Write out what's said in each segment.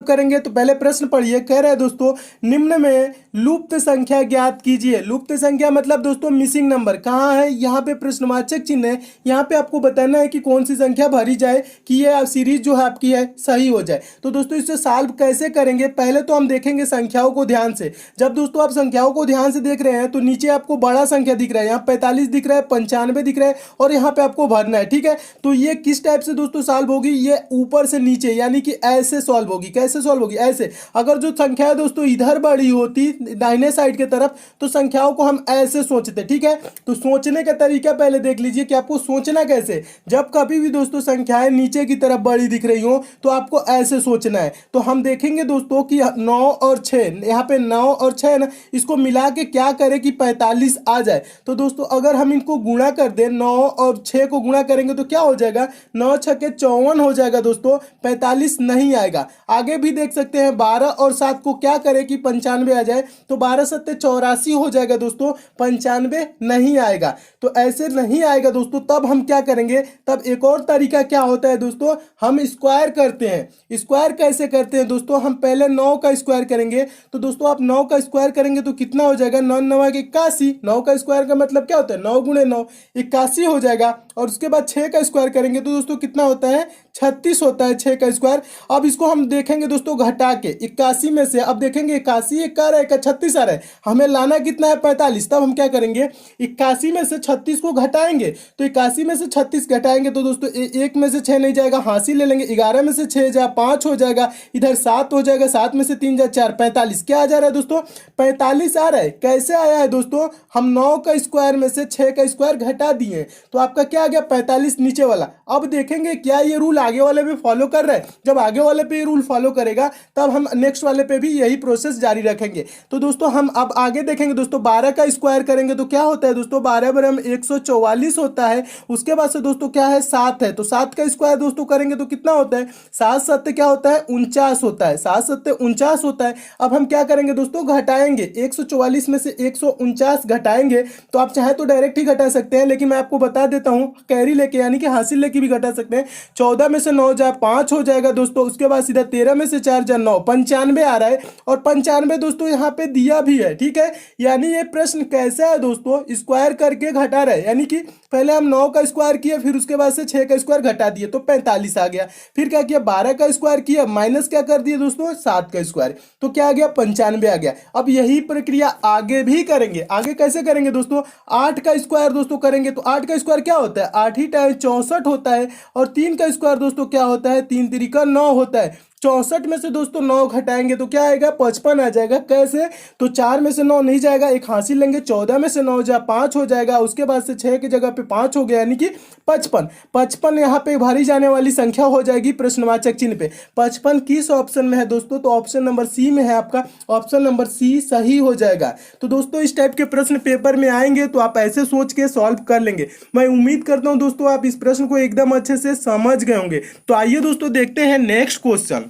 करेंगे तो पहले प्रश्न पढ़िए। कह रहा है दोस्तों, निम्न में लुप्त संख्या ज्ञात कीजिए। लुप्त संख्या मतलब दोस्तों मिसिंग नंबर। कहाँ है? यहाँ पे प्रश्नवाचक चिन्ह है। यहाँ पे आपको बताना है कि कौन सी संख्या भरी जाए कि ये सीरीज जो है आपकी है सही हो जाए। तो दोस्तों इसे सॉल्व कैसे करेंगे, पहले तो हम देखेंगे संख्याओं को ध्यान से। जब दोस्तों आप संख्याओं को ध्यान से देख रहे हैं तो नीचे आपको बड़ा संख्या दिख रहा है, यहाँ 45 दिख रहा है, 95 दिख रहा है और यहाँ पे आपको भरना है। ठीक है, तो ये किस टाइप से दोस्तों सॉल्व होगी? ये ऊपर से नीचे यानी कि ऐसे सॉल्व होगी। कैसे सॉल्व होगी? ऐसे। अगर जो संख्या है दोस्तों इधर बड़ी होती दाहिने साइड की तरफ तो संख्याओं को हम ऐसे सोचते। ठीक है, तो सोचने का तरीका पहले देख लीजिए कि आपको सोचना कैसे। जब कभी भी दोस्तों संख्याएं नीचे की तरफ बड़ी दिख रही हो तो आपको ऐसे सोचना है। तो हम देखेंगे दोस्तों कि 9 और 6, यहाँ पे 9 और 6 है ना, इसको मिला के क्या करें कि 45 आ जाए। तो दोस्तों अगर हम इनको गुणा कर दें, 9 और 6 को गुणा करेंगे तो क्या हो जाएगा? 9 छक्के 54 हो जाएगा दोस्तों, 45 नहीं आएगा। आगे भी देख सकते हैं 12 और 7 को क्या करें कि 95 आ जाए, तो 12 सत्ते 84 हो जाएगा दोस्तों, 95 नहीं आएगा। तो ऐसे नहीं आएगा दोस्तों, तब हम क्या करेंगे? तब एक और तरीका क्या होता है दोस्तों, हम स्क्वायर करते हैं। स्क्वायर कैसे करते हैं दोस्तों? हम पहले 9 का स्क्वायर करेंगे। तो दोस्तों आप 9 का स्क्वायर करेंगे तो कितना हो जाएगा? 9 9 81। 9 का स्क्वायर का मतलब क्या होता है? 9 गुणे 9 81 हो जाएगा। और उसके बाद 6 का स्क्वायर करेंगे तो दोस्तों कितना होता है? 36 होता है 6 का स्क्वायर। अब इसको हम देखेंगे दोस्तों घटा के 81 में से, अब देखेंगे 81 एक आ रहा है, 36 आ रहा है, हमें लाना कितना है? 45। तब हम क्या करेंगे? 81 में से 36 को घटाएंगे। तो 81 में से 36 घटाएंगे तो दोस्तों एक में से 6 नहीं जाएगा, हासिल ले लेंगे। 11 में से 6 जा 5 हो जाएगा, इधर 7 हो जाएगा, 7 में से 3 जा 4, 45। क्या आ जा रहा है दोस्तों? 45 आ रहा है। कैसे आया है दोस्तों? हम 9 का स्क्वायर में से 6 का स्क्वायर घटा दिए तो आपका क्या आ गया? 45 नीचे वाला। अब देखेंगे क्या ये रूल आगे वाले पे फॉलो कर रहा है। जब आगे वाले पे ये रूल फॉलो करेगा तब हम नेक्स्ट वाले पे भी यही प्रोसेस जारी रखेंगे। तो दोस्तों हम अब आगे देखेंगे दोस्तों, 12 का स्क्वायर करेंगे तो क्या होता है दोस्तों? 12 बराबर 144 होता है। उसके बाद से दोस्तों क्या है? 7 है, तो 7 का स्क्वायर दोस्तों करेंगे तो कितना होता है? 7 सत्ते क्या होता है? 49 होता है। 7 सत्ते 49 होता है। अब हम क्या करेंगे दोस्तों? घटाएंगे। 144 में से 149 घटाएंगे। तो आप चाहे तो डायरेक्ट ही घटा सकते हैं, लेकिन मैं आपको बता देता हूं कैरी लेके यानी कि हासिल लेके भी घटा सकते हैं। 14 में से 9 जा 5 हो जाएगा दोस्तों। उसके बाद सीधा 13 में से 4 जा 9, 95 आ रहा है। और 95 दोस्तों यहाँ पे दिया भी है। ठीक है, यानी ये प्रश्न कैसा है दोस्तों? स्क्वायर करके घटा रहे, यानी कि पहले हम 9 का स्क्वायर किए, फिर उसके बाद से 6 का स्क्वायर घटा दिए तो 45 आ गया। फिर क्या किया? 12 का स्क्वायर किया, माइनस क्या कर दिए दोस्तों? 7 का स्क्वायर, तो क्या आ गया? 95 आ गया। अब यही प्रक्रिया आगे भी करेंगे। आगे कैसे करेंगे दोस्तों? 8 का स्क्वायर दोस्तों करेंगे तो 8 का स्क्वायर क्या होता है? 8 ही टाइम 64 होता है। और 3 का स्क्वायर दोस्तों क्या होता है? 3 तिरिका 9 होता है। 64 में से दोस्तों 9 घटाएंगे तो क्या आएगा? 55 आ जाएगा। कैसे? तो 4 में से 9 नहीं जाएगा, एक हासिल लेंगे। 14 में से 9 जा 5 हो जाएगा। उसके बाद से 6 की जगह पे 5 हो गया, यानी कि 55। 55 यहाँ पे भरी जाने वाली संख्या हो जाएगी प्रश्नवाचक चिन्ह पे। 55 किस ऑप्शन में है दोस्तों? तो ऑप्शन नंबर सी में है आपका। ऑप्शन नंबर सी सही हो जाएगा। तो दोस्तों इस टाइप के प्रश्न पेपर में आएंगे तो आप ऐसे सोच के सॉल्व कर लेंगे। मैं उम्मीद करता हूं दोस्तों आप इस प्रश्न को एकदम अच्छे से समझ गए होंगे। तो आइए दोस्तों देखते हैं नेक्स्ट क्वेश्चन।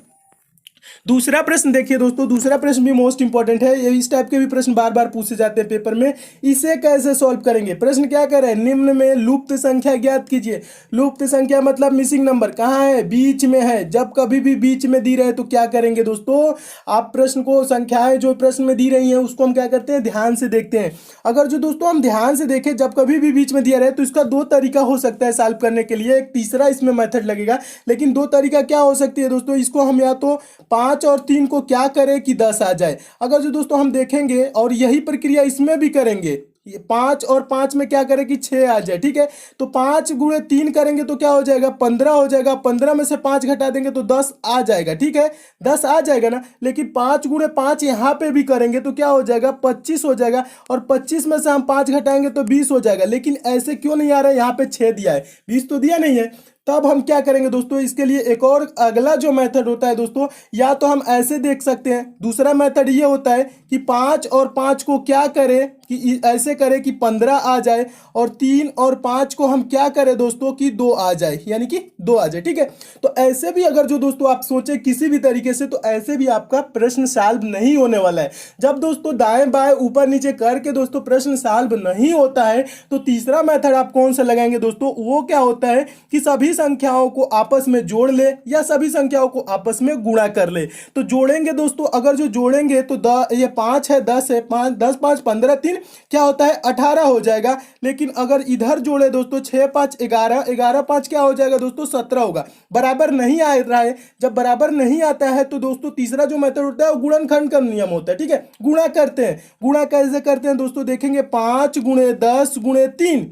दूसरा प्रश्न देखिए दोस्तों, दूसरा प्रश्न भी मोस्ट इंपॉर्टेंट है। ये इस टाइप के भी प्रश्न बार बार पूछे जाते हैं पेपर में। इसे कैसे सॉल्व करेंगे? प्रश्न क्या कर रहे हैं? निम्न में लुप्त संख्या ज्ञात कीजिए। लुप्त संख्या मतलब मिसिंग नंबर। कहाँ है? बीच में है। जब कभी भी बीच में दी रहे तो क्या करेंगे दोस्तों? आप प्रश्न को, संख्याएं जो प्रश्न में दी रही हैं उसको हम क्या करते हैं? ध्यान से देखते हैं। अगर जो दोस्तों हम ध्यान से देखें, जब कभी भी बीच में दिया रहे तो इसका दो तरीका हो सकता है सॉल्व करने के लिए। एक तीसरा इसमें मेथड लगेगा, लेकिन दो तरीका क्या हो सकती है दोस्तों? इसको हम या तो 5 और 3 को क्या करें कि 10 आ जाए। अगर जो दोस्तों हम देखेंगे और यही प्रक्रिया इसमें भी करेंगे, 5 और 5 में क्या करें कि 6 आ जाए। ठीक है, तो 5 गुणे 3 करेंगे तो क्या हो जाएगा? 15 हो जाएगा। 15 में से 5 घटा देंगे तो 10 आ जाएगा। ठीक है, 10 आ जाएगा ना। लेकिन 5 गुणे 5 यहाँ पे भी करेंगे तो क्या हो जाएगा? 25 हो जाएगा। और 25 में से हम 5 घटाएंगे तो 20 हो जाएगा। लेकिन ऐसे क्यों नहीं आ रहा है? यहाँ पे 6 दिया है, 20 तो दिया नहीं है। तब हम क्या करेंगे दोस्तों? इसके लिए एक और अगला जो मेथड होता है दोस्तों, या तो हम ऐसे देख सकते हैं। दूसरा मेथड ये होता है कि 5 और 5 को क्या करें कि ऐसे करें कि 15 आ जाए, और 3 और 5 को हम क्या करें दोस्तों कि 2 आ जाए, यानी कि 2 आ जाए। ठीक है, तो ऐसे भी अगर जो दोस्तों आप सोचे किसी भी तरीके से, तो ऐसे भी आपका प्रश्न सॉल्व नहीं होने वाला है। जब दोस्तों दाएं बाएं ऊपर नीचे करके दोस्तों प्रश्न सॉल्व नहीं होता है, तो तीसरा मेथड आप कौन सा लगाएंगे दोस्तों? वो क्या होता है कि सभी संख्याओं को आपस में जोड़ ले या सभी संख्याओं को आपस में गुणा कर ले। तो जोड़ेंगे दोस्तों, अगर जो जोड़ेंगे तो ये 5 है, 10 है, 5 10 5 15 3 क्या होता है 18 हो जाएगा। लेकिन अगर इधर जोड़े दोस्तों 6 5 11, 11 5 क्या हो जाएगा दोस्तों 17 होगा। बराबर नहीं आ रहा है, जब बराबर नहीं आता है तो दोस्तों तीसरा जो मेथड होता है वो गुणनखंड का नियम होता है। ठीक है, गुणा करते हैं। गुणा कैसे करते हैं दोस्तों, देखेंगे 5 गुणे 10 गुणे 3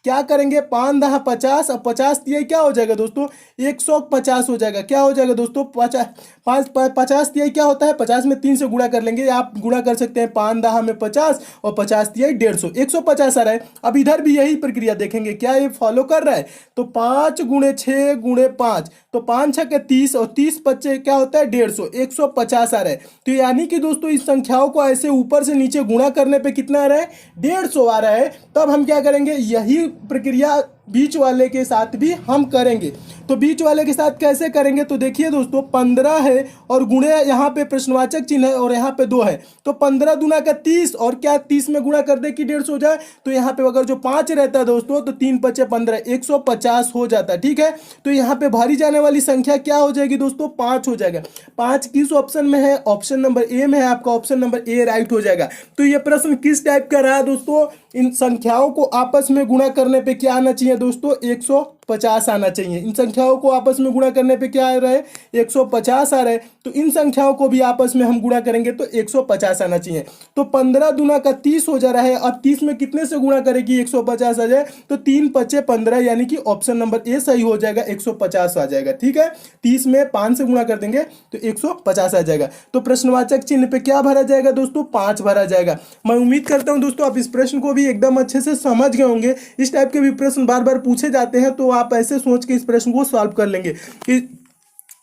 क्या करेंगे 5 10 50 और 50 तिहाई क्या हो जाएगा दोस्तों 150 हो जाएगा। क्या हो जाएगा दोस्तों 50 तिहाई क्या होता है 50 में 3 से गुणा कर लेंगे, आप गुणा कर सकते हैं 5 10 में 50 और 50 तिहाई 150, 150 आ रहा है। अब इधर भी यही प्रक्रिया देखेंगे क्या ये फॉलो कर रहा है। तो 5 गुणे 6 गुणे 5 तो 5 6 30 और 30 बच्चे क्या होता है 150, 150 आ रहा है। तो यानी कि दोस्तों इस संख्याओं को ऐसे ऊपर से नीचे गुणा करने पे कितना आ रहा है 150 आ रहा है। तब हम क्या करेंगे, यही प्रक्रिया बीच वाले के साथ भी हम करेंगे। तो बीच वाले के साथ कैसे करेंगे, तो देखिए दोस्तों 15 है और गुणे यहाँ पे प्रश्नवाचक चिन्ह है और यहाँ पे 2 है, तो 15 दूना का 30 और क्या 30 में गुणा कर दे कि 150 हो जाए। तो यहाँ पे अगर जो 5 रहता है दोस्तों तो 3 5 15 150 हो जाता है। ठीक है, तो यहाँ पे भरी जाने वाली संख्या क्या हो जाएगी दोस्तों 5 हो जाएगा। 5 किस ऑप्शन में है, ऑप्शन नंबर ए में है, आपका ऑप्शन नंबर ए राइट हो जाएगा। तो ये प्रश्न किस टाइप का रहा दोस्तों, इन संख्याओं को आपस में गुणा करने पे क्या आना चाहिए दोस्तों 150 आना चाहिए। इन संख्याओं को आपस में गुणा करने पे क्या आ रहा है 150 आ रहा है। तो इन संख्याओं को भी आपस में हम गुणा करेंगे तो 150 आना चाहिए। तो 15 दूना का 30 हो जा रहा है। अब 30 में कितने से गुणा करेगी 150 आ जाए, तो 3 5 15 यानी कि ऑप्शन नंबर ए सही हो जाएगा, 150 आ जाएगा। ठीक है, 30 में 5 से गुणा कर देंगे तो 150 आ जाएगा। तो प्रश्नवाचक चिन्ह पे क्या भरा जाएगा दोस्तों 5 भरा जाएगा। मैं उम्मीद करता हूं दोस्तों आप इस प्रश्न को भी एकदम अच्छे से समझ गए होंगे। इस टाइप के भी प्रश्न बार बार पूछे जाते हैं तो आप ऐसे सोच के इस प्रश्न को सॉल्व कर लेंगे।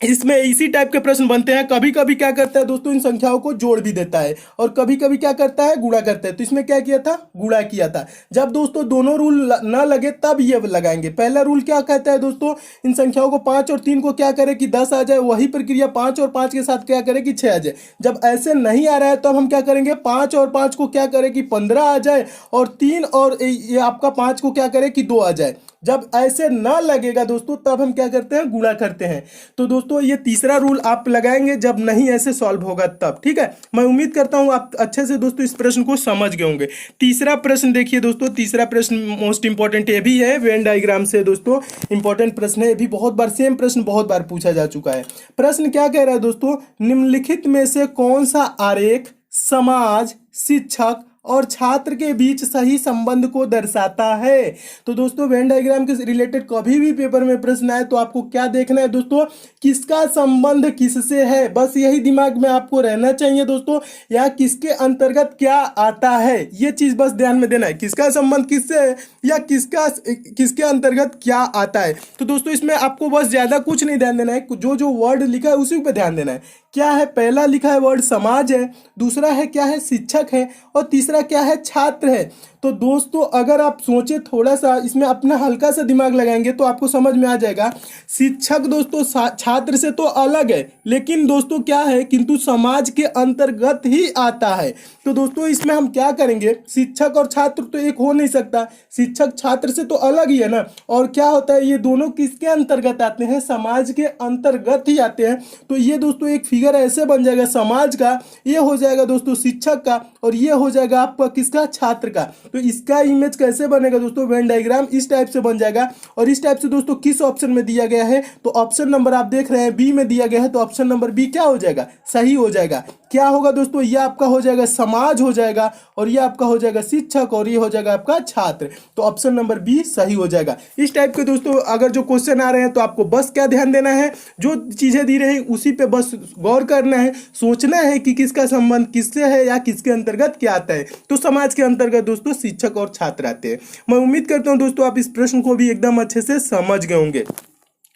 इसमें इसी टाइप के प्रश्न बनते हैं। कभी कभी क्या करता है दोस्तों इन संख्याओं को जोड़ भी देता है और कभी कभी क्या करता है गुणा करता है। तो इसमें क्या किया था गुणा किया था। जब दोस्तों दोनों रूल ना लगे तब ये लगाएंगे। पहला रूल क्या कहता है दोस्तों, इन संख्याओं को 5 और 3 को क्या करे कि 10 आ जाए, वही प्रक्रिया 5 और 5 के साथ क्या करे कि 6 आ जाए। जब ऐसे नहीं आ रहा है तब हम क्या करेंगे 5 और 5 को क्या करे कि 15 आ जाए और 3 और ये आपका 5 को क्या करे कि 2 आ जाए। जब ऐसे ना लगेगा दोस्तों तब हम क्या करते हैं गुणा करते हैं। तो दोस्तों ये तीसरा रूल आप लगाएंगे जब नहीं ऐसे सॉल्व होगा तब। ठीक है, मैं उम्मीद करता हूं आप अच्छे से दोस्तों इस प्रश्न को समझ गए होंगे। तीसरा प्रश्न देखिए दोस्तों, तीसरा प्रश्न मोस्ट इंपॉर्टेंट ये भी है, वेन डायग्राम से दोस्तों इंपॉर्टेंट प्रश्न है। ये भी बहुत बार सेम प्रश्न बहुत बार पूछा जा चुका है। प्रश्न क्या कह रहा है दोस्तों, निम्नलिखित में से कौन सा आरेख समाज, शिक्षक और छात्र के बीच सही संबंध को दर्शाता है। तो दोस्तों वेन डायग्राम के रिलेटेड कभी भी पेपर में प्रश्न आए तो आपको क्या देखना है दोस्तों, किसका संबंध किससे है, बस यही दिमाग में आपको रहना चाहिए दोस्तों, या किसके अंतर्गत क्या आता है, ये चीज बस ध्यान में देना है। किसका संबंध किससे है या किसके अंतर्गत क्या आता है। तो दोस्तों इसमें आपको बस ज्यादा कुछ नहीं ध्यान देना है, जो जो वर्ड लिखा है उसी पे ध्यान देना है। क्या है, पहला लिखा है वर्ड समाज है, दूसरा है क्या है शिक्षक है और तीसरा क्या है छात्र है। तो दोस्तों अगर आप सोचे थोड़ा सा इसमें अपना हल्का सा दिमाग लगाएंगे तो आपको समझ में आ जाएगा। शिक्षक दोस्तों छात्र से तो अलग है, लेकिन दोस्तों क्या है किंतु समाज के अंतर्गत ही आता है। तो दोस्तों इसमें हम क्या करेंगे, शिक्षक और छात्र तो एक हो नहीं सकता, शिक्षक छात्र से तो अलग ही है ना। और क्या होता है ये दोनों किसके अंतर्गत आते हैं, समाज के अंतर्गत ही आते हैं। तो ये दोस्तों एक फिगर ऐसे बन जाएगा समाज का, ये हो जाएगा दोस्तों शिक्षक का और ये हो जाएगा आपका किसका छात्र का। तो इसका इमेज कैसे बनेगा दोस्तों, वेन डायग्राम इस टाइप से बन जाएगा। और इस टाइप से दोस्तों किस ऑप्शन में दिया गया है, तो ऑप्शन नंबर आप देख रहे हैं बी में दिया गया है, तो ऑप्शन नंबर बी क्या हो जाएगा सही हो जाएगा। क्या होगा दोस्तों, ये आपका हो जाएगा समाज हो जाएगा और ये आपका हो जाएगा शिक्षक और ये हो जाएगा आपका छात्र। तो ऑप्शन नंबर बी सही हो जाएगा। इस टाइप के दोस्तों अगर जो क्वेश्चन आ रहे हैं तो आपको बस क्या ध्यान देना है, जो चीजें दी रही उसी पे बस गौर करना है, सोचना है कि किसका संबंध किससे है या किसके अंतर्गत क्या आता है। तो समाज के अंतर्गत दोस्तों शिक्षक और छात्र आते हैं। मैं उम्मीद करता हूं दोस्तों आप इस प्रश्न को भी एकदम अच्छे से समझ गए होंगे।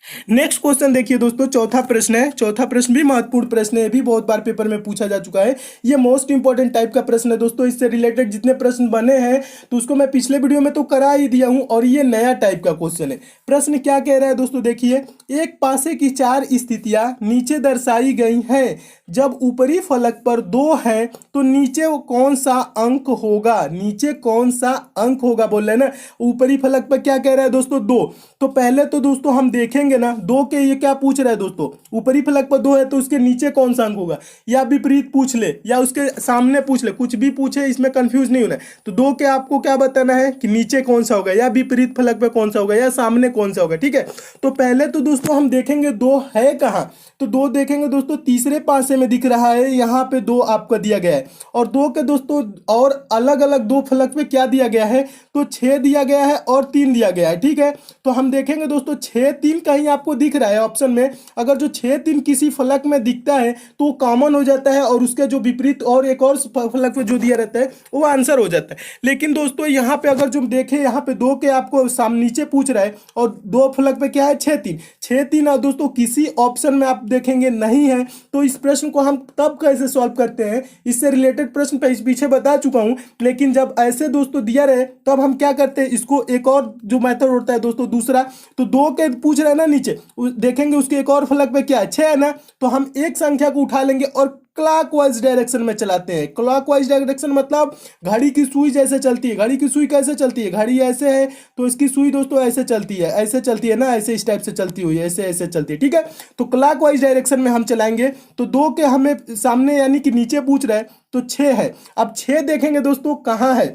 नेक्स्ट क्वेश्चन देखिए दोस्तों, चौथा प्रश्न है। चौथा प्रश्न भी महत्वपूर्ण प्रश्न है, ये भी बहुत बार पेपर में पूछा जा चुका है। ये मोस्ट इंपॉर्टेंट टाइप का प्रश्न है दोस्तों। इससे रिलेटेड जितने प्रश्न बने हैं तो उसको मैं पिछले वीडियो में तो करा ही दिया हूं, और ये नया टाइप का क्वेश्चन है। प्रश्न क्या कह रहा है दोस्तों, देखिए, एक पासे की चार स्थितियां नीचे दर्शाई गई हैं। जब ऊपरी फलक पर 2 है तो नीचे वो कौन सा अंक होगा? नीचे कौन सा अंक होगा बोल रहे हैं ना। ऊपरी फलक पर क्या कह रहा है दोस्तों, 2। तो पहले तो दोस्तों हम देखेंगे ना, 2 के ये क्या पूछ रहा है दोस्तों, ऊपरी फलक पर 2 है तो उसके नीचे कौन सा अंक होगा, या विपरीत पूछ ले या उसके सामने पूछ ले, कुछ भी पूछे, इसमें कंफ्यूज नहीं होना है। तो 2 के आपको क्या बताना है कि नीचे कौन सा होगा, या विपरीत फलक पे कौन सा होगा, या सामने कौन सा होगा। ठीक है, तो पहले तो दोस्तों हम देखेंगे 2 है कहाँ। तो 2 देखेंगे दोस्तों, तीसरे पासे में दिख रहा है, यहाँ पे 2 आपका दिया गया है। और 2 के दोस्तों और अलग अलग 2 फलक पे क्या दिया गया है, तो 6 दिया गया है और 3 दिया गया है। ठीक है, तो हम देखेंगे दोस्तों 6 3 कहीं आपको दिख रहा है ऑप्शन में। अगर जो 6 3 किसी फलक में दिखता है तो वो कॉमन हो जाता है, और उसके जो विपरीत और एक और फलक पे जो दिया रहता है वो आंसर हो जाता है। लेकिन दोस्तों यहाँ पे अगर जो देखें, यहाँ पे 2 के आपको सामने नीचे पूछ रहा है, और 2 फलक पे क्या है, 6 3 6 3। और दोस्तों किसी ऑप्शन में आप देखेंगे नहीं है, तो इस प्रश्न को हम तब कैसे सॉल्व करते हैं, इससे रिलेटेड प्रश्न पे इस पीछे बता चुका हूं। लेकिन जब ऐसे दोस्तों दिया रहे तब हम क्या करते हैं, इसको एक और जो मेथड होता है दोस्तों दूसरा, तो 2 के पूछ रहे हैं ना नीचे, देखेंगे उसके एक और फलक पे क्या है, 6 है ना, तो हम एक संख्या को उठा लेंगे और क्लॉकवाइज डायरेक्शन में चलाते हैं। क्लॉकवाइज डायरेक्शन मतलब घड़ी की सुई जैसे चलती है। घड़ी की सुई कैसे चलती है, घड़ी ऐसे है तो इसकी सुई दोस्तों ऐसे चलती है, ऐसे चलती है ना, ऐसे इस टाइप से चलती हुई है, ऐसे ऐसे चलती है। ठीक है, तो क्लॉकवाइज डायरेक्शन में हम चलाएंगे। तो 2 के हमें सामने यानी कि नीचे पूछ रहा है, तो 6 है। अब 6 देखेंगे दोस्तों कहाँ है,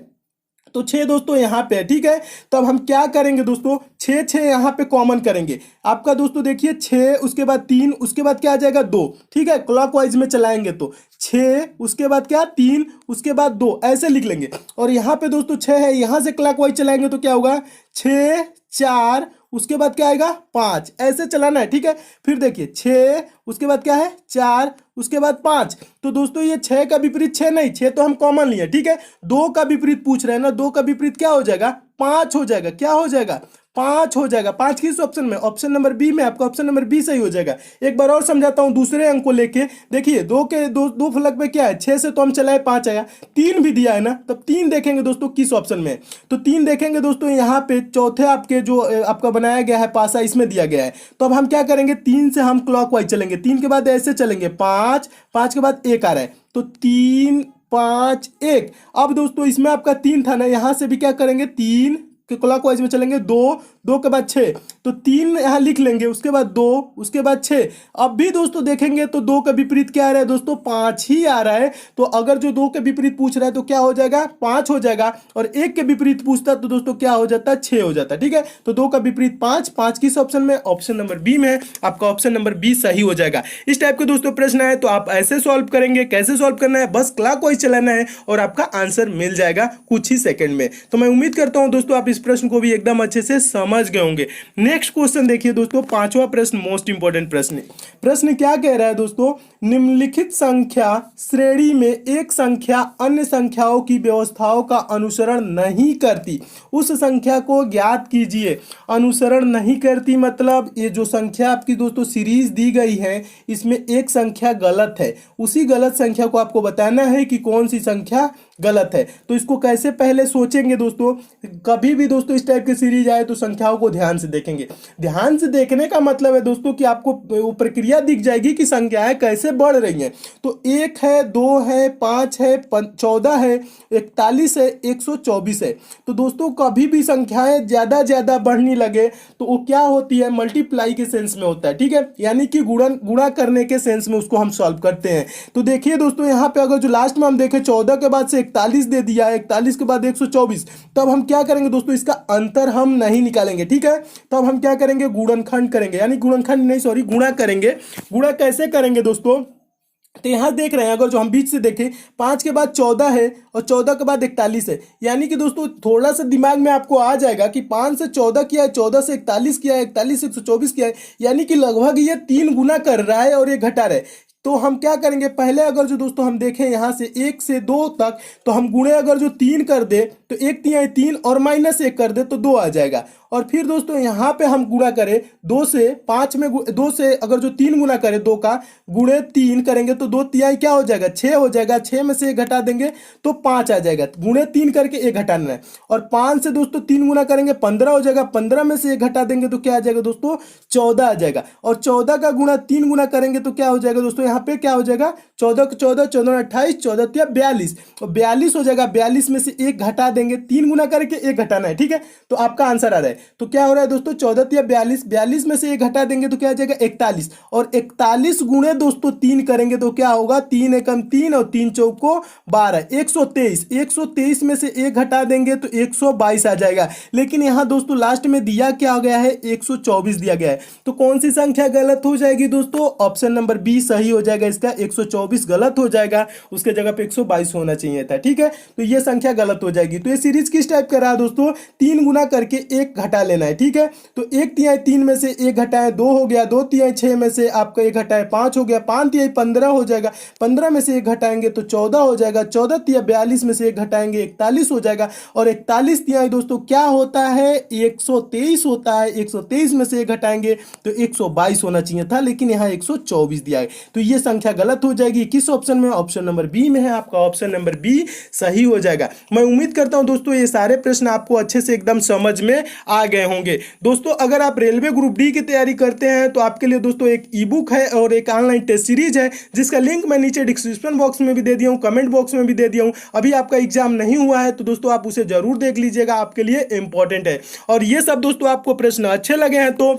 तो 6 दोस्तों यहाँ पे है। ठीक है, तो अब हम क्या करेंगे दोस्तों, 6 6 यहाँ पे कॉमन करेंगे आपका दोस्तों। देखिए 6 उसके बाद 3 उसके बाद क्या आ जाएगा, 2। ठीक है, क्लॉकवाइज में चलाएंगे तो 6 उसके बाद क्या, 3 उसके बाद 2, ऐसे लिख लेंगे। और यहाँ पे दोस्तों 6 है, यहाँ से क्लॉकवाइज चलाएंगे तो क्या होगा, 6 4 उसके बाद क्या आएगा, 5, ऐसे चलाना है। ठीक है, फिर देखिए 6 उसके बाद क्या है, 4 उसके बाद 5। तो दोस्तों ये 6 का विपरीत 6 नहीं, 6 तो हम कॉमन लिए। ठीक है, 2 का विपरीत पूछ रहे हैं ना, 2 का विपरीत क्या हो जाएगा, 5 हो जाएगा। क्या हो जाएगा, 5 हो जाएगा। 5 किस ऑप्शन में, ऑप्शन नंबर बी में, आपका ऑप्शन नंबर बी सही हो जाएगा। एक बार और समझाता हूं दूसरे अंक को लेके। देखिए 2 के दो फलक पे क्या है, 6 से तो हम चलाए 5 आया, 3 भी दिया है ना, तब 3 देखेंगे दोस्तों किस ऑप्शन में। तो 3 देखेंगे दोस्तों यहाँ पे चौथे आपके जो आपका बनाया गया है पासा, इसमें दिया गया है। तो अब हम क्या करेंगे, 3 से हम क्लॉकवाइज चलेंगे, 3 के बाद ऐसे चलेंगे 5, 5 के बाद 1 आ रहा है, तो 3 5 1। अब दोस्तों इसमें आपका 3 था ना, यहां से भी क्या करेंगे, 3 के क्लॉकवाइज में चलेंगे, 2 2 के बाद 6, तो 3 यहाँ लिख लेंगे, उसके बाद 2 उसके बाद 6। अब भी दोस्तों देखेंगे तो 2 का विपरीत क्या आ रहा है दोस्तों, 5 ही आ रहा है। तो अगर जो 2 के विपरीत पूछ रहा है तो क्या हो जाएगा, 5 हो जाएगा। और 1 के विपरीत पूछता तो दोस्तों क्या हो जाता है, 6 हो जाता है। ठीक है, तो 2 का विपरीत 5, 5 किस ऑप्शन में, ऑप्शन नंबर बी में है। आपका ऑप्शन नंबर बी सही हो जाएगा। इस टाइप के दोस्तों प्रश्न आए तो आप ऐसे सॉल्व करेंगे। कैसे सॉल्व करना है, बस क्लॉकवाइज चलाना है और आपका आंसर मिल जाएगा कुछ ही सेकंड में। तो मैं उम्मीद करता हूं दोस्तों आप इस प्रश्न को भी एकदम अच्छे से समझ गए होंगे। नेक्स्ट क्वेश्चन देखिए दोस्तों, पांचवा प्रश्न मोस्ट इंपॉर्टेंट प्रश्न है। प्रश्न क्या कह रहा है दोस्तों, निम्नलिखित संख्या श्रेणी में एक संख्या अन्य संख्याओं की व्यवस्थाओं का अनुसरण नहीं करती, उस संख्या को ज्ञात कीजिए। अनुसरण नहीं करती मतलब ये जो संख्या आपकी दोस्तों सीरीज दी गई है, इसमें एक संख्या गलत है, उसी गलत संख्या को आपको बताना है कि कौन सी संख्या गलत है। तो इसको कैसे पहले सोचेंगे दोस्तों, कभी भी दोस्तों इस टाइप की सीरीज आए तो संख्याओं को ध्यान से देखेंगे। ध्यान से देखने का मतलब है दोस्तों कि आपको वो प्रक्रिया दिख जाएगी कि संख्याएं कैसे बढ़ रही हैं। तो 1 है, 2 है, 5 है, 14 है, 41 है, 124 है। तो दोस्तों कभी भी संख्याएं ज्यादा ज्यादा बढ़ने लगे तो वो क्या होती है, मल्टीप्लाई के सेंस में होता है। ठीक है, यानी कि गुणा करने के सेंस में उसको हम सॉल्व करते हैं। तो देखिए दोस्तों यहाँ पे अगर जो लास्ट में हम देखें 14 के बाद से 41 दे दिया है, 41 के बाद 124, तब हम क्या करेंगे दोस्तों, इसका अंतर हम नहीं निकालेंगे। ठीक है, तब हम क्या करेंगे, गुणनखंड करेंगे, यानी गुणनखंड नहीं सॉरी गुणा करेंगे। गुणा कैसे करेंगे दोस्तों, तो यहां देख रहे हैं अगर जो हम बीच से देखें 5 के बाद 14 है और 14 के बाद 41 है, यानी कि दोस्तों थोड़ा सा दिमाग में आपको आ जाएगा कि 5 से 14 किया है, 14 से 41 किया है, 41 से 124 किया है, यानी कि लगभग ये 3 गुना कर रहा है और ये घटा रहा है। तो हम क्या करेंगे, पहले अगर जो दोस्तों हम देखें यहाँ से 1 से 2 तक, तो हम गुणे अगर जो 3 कर दे तो 1 तिहाई 3 और -1 कर दे तो 2 आ जाएगा। और फिर दोस्तों यहाँ पे हम गुणा करें 2 से 5 में 2 से अगर जो 3 गुना करें 2 का गुणे 3 करेंगे तो 2 तिहाई क्या हो जाएगा 6 हो जाएगा। 6 में से 1 घटा देंगे तो 5 आ जाएगा। गुणे 3 करके 1 घटाना है। और 5 से दोस्तों 3 गुना करेंगे 15 हो जाएगा। 15 में से 1 घटा देंगे तो क्या आ जाएगा दोस्तों 14 आ जाएगा। और 14 का गुणा 3 गुना करेंगे तो क्या हो जाएगा दोस्तों यहाँ पे क्या हो जाएगा 14 को 14 14 28 14 तिया 42 और 42 हो जाएगा। 42 में से 1 घटा देंगे 3 गुना करके 1 घटाना है। ठीक है तो आपका आंसर आ रहा है। तो क्या हो रहा है दोस्तों 14 तिया 42 42 में से 1 घटा देंगे तो क्या आ जाएगा 41 और 41 गुणे दोस्तों 3 करेंगे तो क्या होगा 3 एकम 3 और 3 चौको 12 123 123 में से 1 घटा देंगे तो 122 आ जाएगा। लेकिन यहाँ दोस्तों लास्ट में दिया क्या हो गया है 124 दिया गया है। तो कौन सी संख्या गलत हो जाएगी दोस्तों ऑप्शन नंबर बी सही हो जाएगा। इसका 124 गलत हो जाएगा उसके जगह पे 122 होना चाहिए था। ठीक है तो ये संख्या गलत हो जाएगी। तो ये सीरीज किस टाइप का रहा दोस्तों 3 गुना करके 1 घटा लेना है। ठीक है तो 1 तिहाई 3 में से 1 घटाए 2 हो गया। 2 तिहाई 6 में से आपका 1 घटाए 5 हो गया। 5 तिहाई 15 हो जाएगा। 15 में से 1 घटाएंगे तो 14 हो जाएगा। 14 तिहाई 42 में से 1 घटाएंगे 41 हो जाएगा। और 41 तिहाई दोस्तों क्या होता है 123 होता है। 123 में से 1 घटाएंगे तो 122 होना चाहिए था लेकिन यहाँ 124 दिया है। तो ये संख्या गलत हो जाएगी। किस ऑप्शन में ऑप्शन नंबर बी में है। आपका ऑप्शन नंबर बी सही हो जाएगा। मैं उम्मीद करता हूं दोस्तों ये सारे प्रश्न आपको अच्छे से एकदम समझ में आ गए होंगे। दोस्तों अगर आप रेलवे ग्रुप डी की तैयारी करते हैं तो आपके लिए दोस्तों एक ई बुक है और एक ऑनलाइन टेस्ट सीरीज है जिसका लिंक मैं नीचे डिस्क्रिप्शन बॉक्स में भी दे दिया हूं कमेंट बॉक्स में भी दे दिया हूं। अभी आपका एग्जाम नहीं हुआ है तो दोस्तों आप उसे जरूर देख लीजिएगा आपके लिए इंपॉर्टेंट है। और ये सब दोस्तों आपको प्रश्न अच्छे लगे हैं तो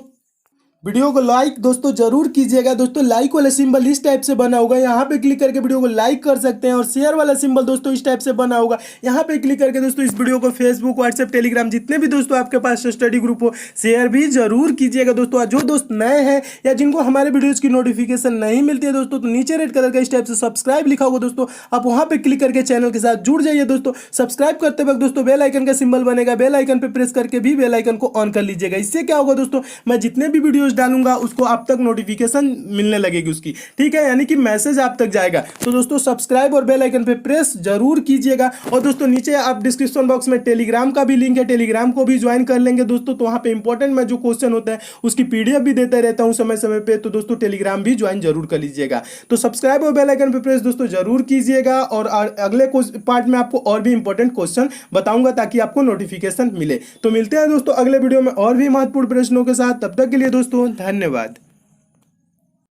वीडियो को लाइक दोस्तों जरूर कीजिएगा। दोस्तों लाइक वाला सिंबल इस टाइप से बना होगा यहाँ पे क्लिक करके वीडियो को लाइक कर सकते हैं। और शेयर वाला सिंबल दोस्तों इस टाइप से बना होगा यहाँ पे क्लिक करके दोस्तों इस वीडियो को फेसबुक व्हाट्सएप टेलीग्राम जितने भी दोस्तों आपके पास स्टडी ग्रुप हो शेयर भी जरूर कीजिएगा। दोस्तों जो दोस्त नए हैं या जिनको हमारे वीडियोज की नोटिफिकेशन नहीं मिलती है दोस्तों तो नीचे रेड कलर का इस टाइप से सब्सक्राइब लिखा होगा दोस्तों आप वहाँ पे क्लिक करके चैनल के साथ जुड़ जाइए। दोस्तों सब्सक्राइब करते वक्त दोस्तों बेल आइकन का सिंबल बनेगा बेल आइकन पे प्रेस करके भी बेल आइकन को ऑन कर लीजिएगा। इससे क्या होगा दोस्तों मैं जितने भी वीडियोज डालूंगा उसको आप तक नोटिफिकेशन मिलने लगेगी उसकी। ठीक है यानी कि मैसेज आप तक जाएगा। तो दोस्तों सब्सक्राइब और बेल आइकन पे प्रेस जरूर कीजिएगा। और दोस्तों नीचे आप डिस्क्रिप्शन बॉक्स में टेलीग्राम का भी लिंक है टेलीग्राम को भी ज्वाइन कर लेंगे दोस्तों। तो वहां पे इंपॉर्टेंट मैं जो क्वेश्चन होता है उसकी पीडीएफ भी देता रहता हूं समय समय पे। तो दोस्तों टेलीग्राम भी ज्वाइन जरूर कर लीजिएगा। तो सब्सक्राइब और बेल आइकन पे प्रेस दोस्तों जरूर कीजिएगा। और अगले पार्ट में आपको और भी इंपॉर्टेंट क्वेश्चन बताऊंगा ताकि आपको नोटिफिकेशन मिले। तो मिलते हैं दोस्तों अगले वीडियो में और भी महत्वपूर्ण प्रश्नों के साथ। तब तक के लिए दोस्तों धन्यवाद।